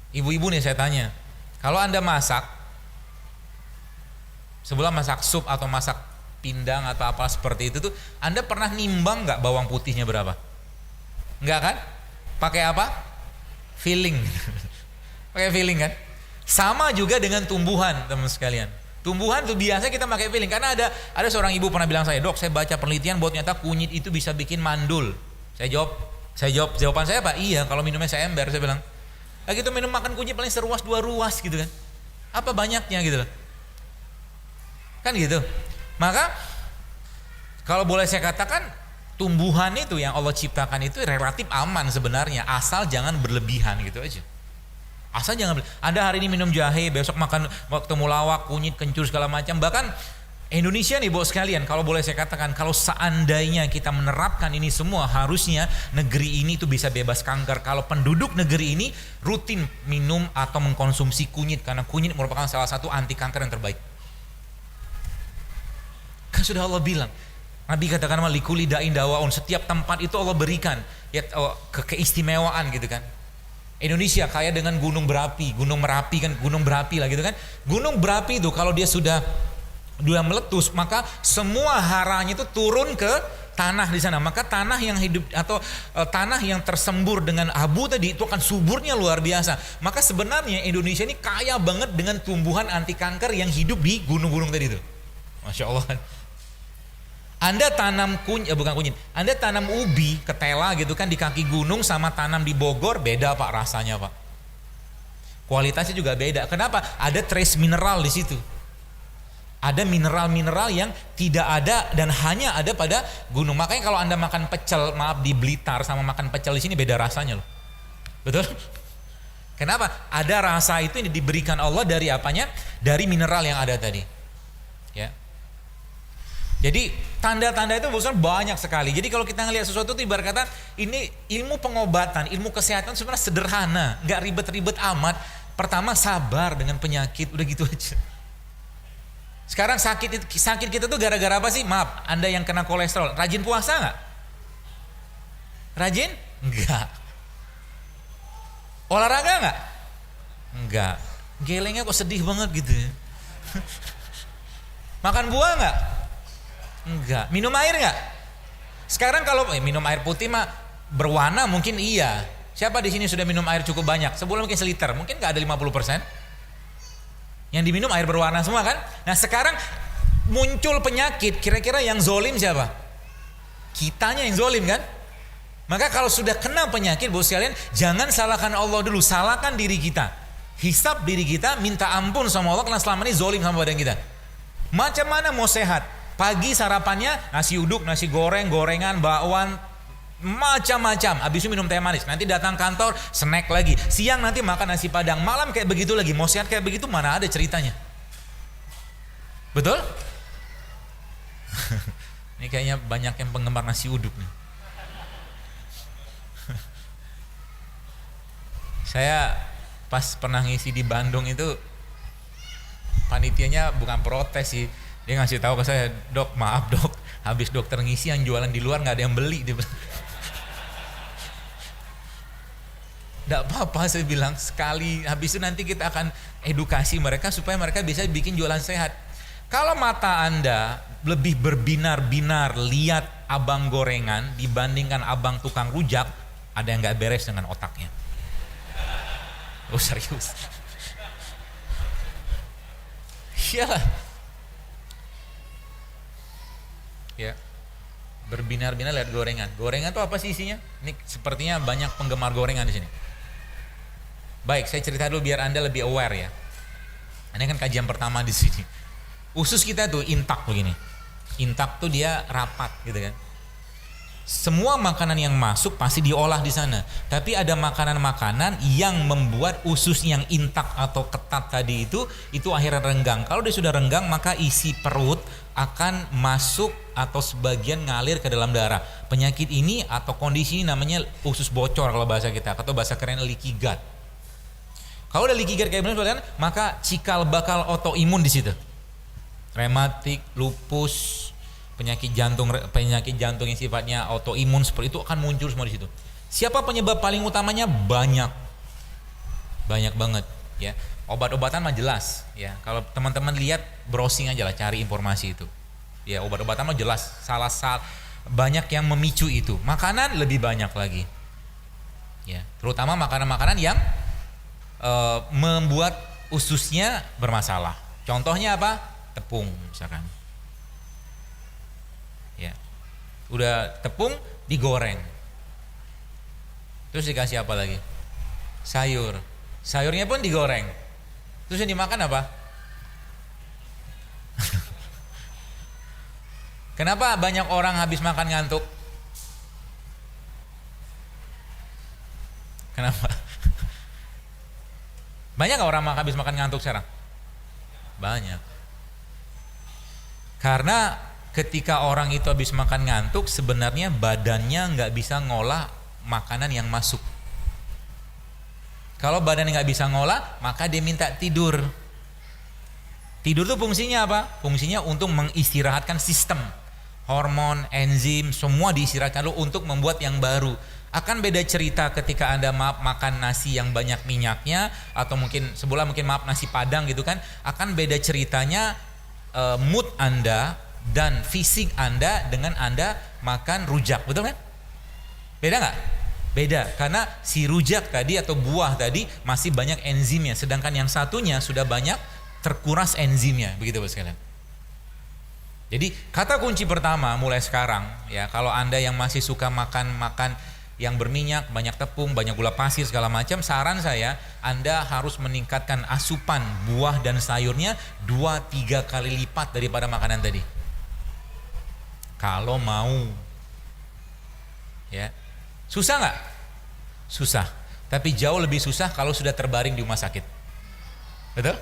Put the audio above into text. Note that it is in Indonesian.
Ibu-ibu nih saya tanya, kalau Anda masak, sebelum masak sup atau masak pindang atau apa seperti itu tuh, Anda pernah nimbang nggak bawang putihnya berapa? Enggak kan? Pakai apa? Feeling. Pakai feeling kan? Sama juga dengan tumbuhan, teman sekalian. Tumbuhan tuh biasa kita pakai feeling, karena ada seorang ibu pernah bilang saya, "Dok, saya baca penelitian bahwa ternyata kunyit itu bisa bikin mandul." Jawaban saya apa? Iya, kalau minumnya seember, saya bilang. Lagi itu minum makan kunyit paling seruas 2 ruas gitu kan. Apa banyaknya gitu loh. Kan gitu. Maka kalau boleh saya katakan, tumbuhan itu yang Allah ciptakan itu relatif aman sebenarnya, asal jangan berlebihan gitu aja. Asal jangan Anda hari ini minum jahe, besok makan waktu mulawak, kunyit, kencur segala macam. Bahkan Indonesia nih bos sekalian, kalau boleh saya katakan, kalau seandainya kita menerapkan ini semua, harusnya negeri ini itu bisa bebas kanker. Kalau penduduk negeri ini rutin minum atau mengkonsumsi kunyit, karena kunyit merupakan salah satu anti kanker yang terbaik. Kan sudah Allah bilang, Nabi katakan likuli da'in dawaun, setiap tempat itu Allah berikan ya keistimewaan gitu kan. Indonesia kaya dengan gunung berapi, gunung Merapi kan, gunung berapi lah gitu kan. Gunung berapi itu kalau dia sudah meletus, maka semua haranya itu turun ke tanah di sana. Maka tanah yang hidup atau tanah yang tersembur dengan abu tadi itu akan suburnya luar biasa. Maka sebenarnya Indonesia ini kaya banget dengan tumbuhan anti kanker yang hidup di gunung-gunung tadi itu. Masya Allah. Anda tanam Anda tanam ubi, ketela gitu kan di kaki gunung sama tanam di Bogor, beda Pak rasanya Pak. Kualitasnya juga beda. Kenapa? Ada trace mineral di situ. Ada mineral-mineral yang tidak ada dan hanya ada pada gunung. Makanya kalau Anda makan pecel, maaf di Blitar sama makan pecel di sini beda rasanya loh. Betul? Kenapa? Ada rasa itu yang diberikan Allah dari apanya? Dari mineral yang ada tadi. Ya. Jadi tanda-tanda itu bukan banyak sekali. Jadi kalau kita ngelihat sesuatu itu ibarat kata ini ilmu pengobatan, ilmu kesehatan sebenarnya sederhana, nggak ribet-ribet amat. Pertama sabar dengan penyakit, udah gitu aja. Sekarang sakit kita tuh gara-gara apa sih? Maaf, Anda yang kena kolesterol, rajin puasa nggak? Rajin? Enggak. Olahraga nggak? Enggak. Gelengnya kok sedih banget gitu ya. Makan buah nggak? Enggak. Minum air nggak? Sekarang kalau minum air putih mah berwarna mungkin iya. Siapa di sini sudah minum air cukup banyak? Sebulan mungkin seliter, mungkin nggak ada 50%. Yang diminum air berwarna semua kan? Nah sekarang muncul penyakit, kira-kira yang zolim siapa? Kitanya yang zolim kan? Maka kalau sudah kena penyakit, bos sekalian, jangan salahkan Allah dulu, salahkan diri kita. Hisab diri kita, minta ampun sama Allah karena selama ini zolim sama badan kita. Macam mana mau sehat? Pagi sarapannya nasi uduk, nasi goreng, gorengan, bakwan, macam-macam. Habis itu minum teh manis. Nanti datang kantor, snack lagi. Siang nanti makan nasi padang. Malam kayak begitu lagi. Mau sehat kayak begitu mana ada ceritanya? Betul? Ini kayaknya banyak yang penggemar nasi uduk nih. Saya pas pernah ngisi di Bandung itu, panitianya bukan protes sih. Dia ngasih tahu ke saya, "Dok, maaf dok, habis dokter ngisi yang jualan di luar nggak ada yang beli." Dia bilang, "Nggak apa-apa," saya bilang, "sekali habis itu nanti kita akan edukasi mereka supaya mereka bisa bikin jualan sehat." Kalau mata Anda lebih berbinar-binar lihat abang gorengan dibandingkan abang tukang rujak, ada yang nggak beres dengan otaknya. Oh serius? Iyalah. Ya, berbinar-binar lihat gorengan. Gorengan itu apa sih isinya? Ini sepertinya banyak penggemar gorengan di sini. Baik, saya cerita dulu biar Anda lebih aware ya. Ini kan kajian pertama di sini. Usus kita tuh intak begini. Intak tuh dia rapat gitu kan. Semua makanan yang masuk pasti diolah di sana. Tapi ada makanan-makanan yang membuat usus yang intak atau ketat tadi itu akhirnya renggang. Kalau dia sudah renggang, maka isi perut akan masuk atau sebagian ngalir ke dalam darah. Penyakit ini atau kondisi ini namanya usus bocor kalau bahasa kita, atau bahasa keren leaky gut. Kalau udah leaky gut kayak benar, maka cikal bakal autoimun di situ. Rematik, lupus, penyakit jantung yang sifatnya autoimun seperti itu akan muncul semua di situ. Siapa penyebab paling utamanya? Banyak. banyak banget ya. Obat-obatan mah jelas ya. Kalau teman-teman lihat browsing aja lah, cari informasi itu. Ya, obat-obatan mah jelas banyak yang memicu itu. Makanan lebih banyak lagi. Ya, terutama makanan-makanan yang membuat ususnya bermasalah. Contohnya apa? Tepung misalkan. Ya. Udah tepung digoreng. Terus dikasih apa lagi? Sayur. Sayurnya pun digoreng. Terus yang dimakan apa? Kenapa banyak orang habis makan ngantuk? Kenapa? Banyak gak orang habis makan ngantuk sekarang? Banyak. Karena ketika orang itu habis makan ngantuk, sebenarnya badannya nggak bisa ngolah makanan yang masuk. Kalau badannya nggak bisa ngolah, maka dia minta tidur. Tidur tuh fungsinya apa? Fungsinya untuk mengistirahatkan sistem. Hormon, enzim, semua diistirahatkan dulu untuk membuat yang baru. Akan beda cerita ketika Anda makan nasi yang banyak minyaknya, atau mungkin sebulan mungkin nasi padang gitu kan. Akan beda ceritanya mood Anda dan fisik Anda dengan Anda makan rujak, betul kan? Beda nggak? Beda, karena si rujak tadi atau buah tadi masih banyak enzimnya, sedangkan yang satunya sudah banyak terkuras enzimnya, begitu Bapak sekalian. Jadi kata kunci pertama mulai sekarang ya, kalau Anda yang masih suka makan yang berminyak, banyak tepung, banyak gula pasir segala macam, saran saya Anda harus meningkatkan asupan buah dan sayurnya 2-3 kali lipat daripada makanan tadi. Kalau mau. Ya. Susah nggak? Susah. Tapi jauh lebih susah kalau sudah terbaring di rumah sakit. Betul?